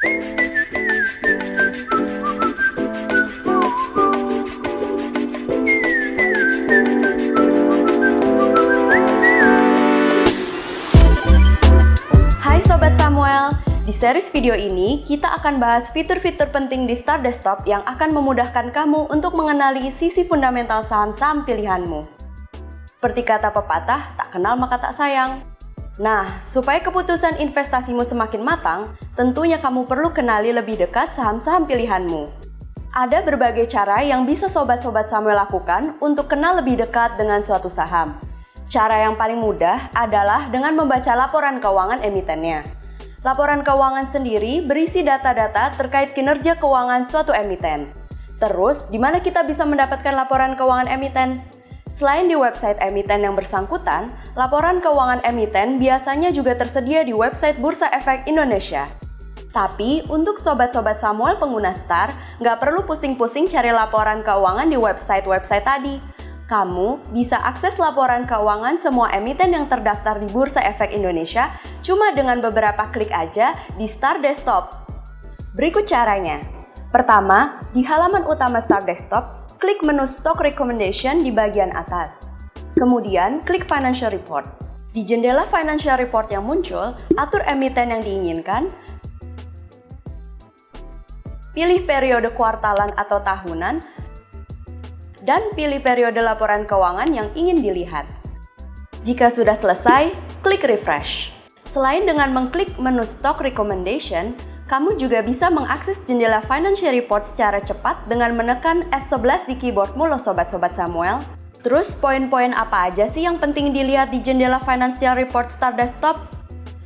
Hai Sobat Samuel, di series video ini kita akan bahas fitur-fitur penting di Star Desktop yang akan memudahkan kamu untuk mengenali sisi fundamental saham-saham pilihanmu. Seperti kata pepatah, tak kenal maka tak sayang. Nah, supaya keputusan investasimu semakin matang, tentunya kamu perlu kenali lebih dekat saham-saham pilihanmu. Ada berbagai cara yang bisa Sobat-Sobat Samuel lakukan untuk kenal lebih dekat dengan suatu saham. Cara yang paling mudah adalah dengan membaca laporan keuangan emitennya. Laporan keuangan sendiri berisi data-data terkait kinerja keuangan suatu emiten. Terus, di mana kita bisa mendapatkan laporan keuangan emiten? Selain di website emiten yang bersangkutan, laporan keuangan emiten biasanya juga tersedia di website Bursa Efek Indonesia. Tapi, untuk Sobat-Sobat Samuel pengguna Star, nggak perlu pusing-pusing cari laporan keuangan di website-website tadi. Kamu bisa akses laporan keuangan semua emiten yang terdaftar di Bursa Efek Indonesia cuma dengan beberapa klik aja di Star Desktop. Berikut caranya. Pertama, di halaman utama Star Desktop, klik menu Stock Recommendation di bagian atas. Kemudian, klik Financial Report. Di jendela Financial Report yang muncul, atur emiten yang diinginkan, pilih periode kuartalan atau tahunan, dan pilih periode laporan keuangan yang ingin dilihat. Jika sudah selesai, klik refresh. Selain dengan mengklik menu Stock Recommendation, kamu juga bisa mengakses jendela Financial Report secara cepat dengan menekan F11 di keyboardmu loh Sobat-Sobat Samuel. Terus poin-poin apa aja sih yang penting dilihat di jendela Financial Report Star Desktop?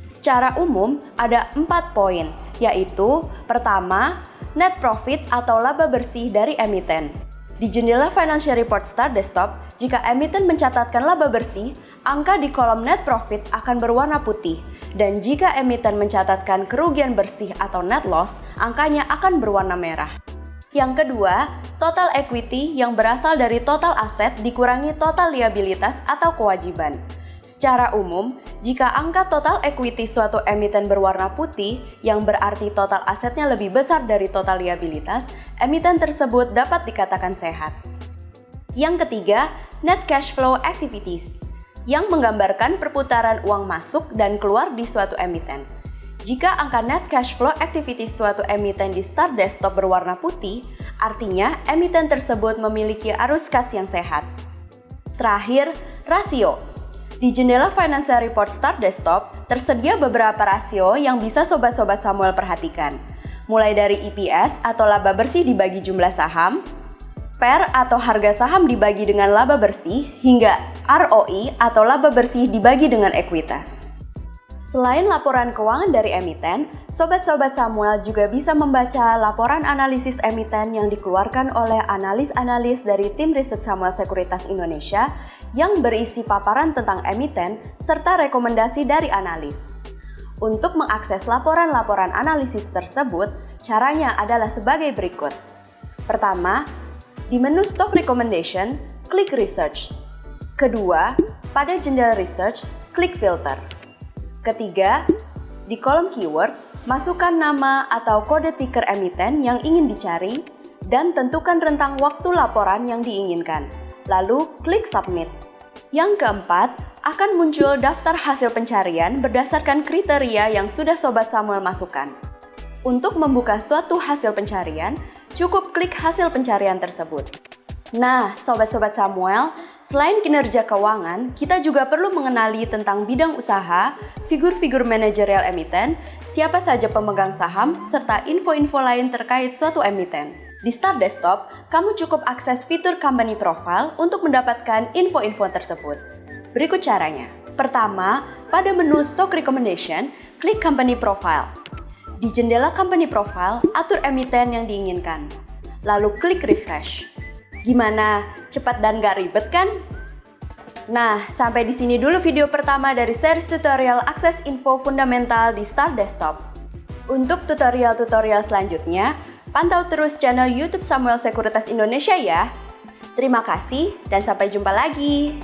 Secara umum ada 4 poin, yaitu pertama, net profit atau laba bersih dari emiten. Di jendela Financial Report Star Desktop, jika emiten mencatatkan laba bersih, angka di kolom net profit akan berwarna putih. Dan jika emiten mencatatkan kerugian bersih atau net loss, angkanya akan berwarna merah. Yang kedua, total equity yang berasal dari total aset dikurangi total liabilitas atau kewajiban. Secara umum, jika angka total equity suatu emiten berwarna putih, yang berarti total asetnya lebih besar dari total liabilitas, emiten tersebut dapat dikatakan sehat. Yang ketiga, net cash flow activities, yang menggambarkan perputaran uang masuk dan keluar di suatu emiten. Jika angka net cash flow activities suatu emiten di Star Desktop berwarna putih, artinya emiten tersebut memiliki arus kas yang sehat. Terakhir, rasio. Di jendela Financial Report Star Desktop, tersedia beberapa rasio yang bisa Sobat-Sobat Samuel perhatikan. Mulai dari EPS atau laba bersih dibagi jumlah saham, PER atau harga saham dibagi dengan laba bersih, hingga ROI atau laba bersih dibagi dengan ekuitas. Selain laporan keuangan dari emiten, Sobat-Sobat Samuel juga bisa membaca laporan analisis emiten yang dikeluarkan oleh analis-analis dari tim riset Samuel Sekuritas Indonesia yang berisi paparan tentang emiten serta rekomendasi dari analis. Untuk mengakses laporan-laporan analisis tersebut, caranya adalah sebagai berikut. Pertama, di menu Stock Recommendation, klik Research. Kedua, pada jendela Research, klik Filter. Ketiga, di kolom keyword, masukkan nama atau kode ticker emiten yang ingin dicari dan tentukan rentang waktu laporan yang diinginkan. Lalu, klik Submit. Yang keempat, akan muncul daftar hasil pencarian berdasarkan kriteria yang sudah Sobat Samuel masukkan. Untuk membuka suatu hasil pencarian, cukup klik hasil pencarian tersebut. Nah, Sobat-Sobat Samuel, selain kinerja keuangan, kita juga perlu mengenali tentang bidang usaha, figur-figur manajerial emiten, siapa saja pemegang saham, serta info-info lain terkait suatu emiten. Di Star Desktop, kamu cukup akses fitur Company Profile untuk mendapatkan info-info tersebut. Berikut caranya. Pertama, pada menu Stock Recommendation, klik Company Profile. Di jendela Company Profile, atur emiten yang diinginkan. Lalu klik Refresh. Gimana? Cepat dan gak ribet kan? Nah, sampai di sini dulu video pertama dari series tutorial akses info fundamental di Star Desktop. Untuk tutorial-tutorial selanjutnya, pantau terus channel YouTube Samuel Sekuritas Indonesia ya. Terima kasih dan sampai jumpa lagi.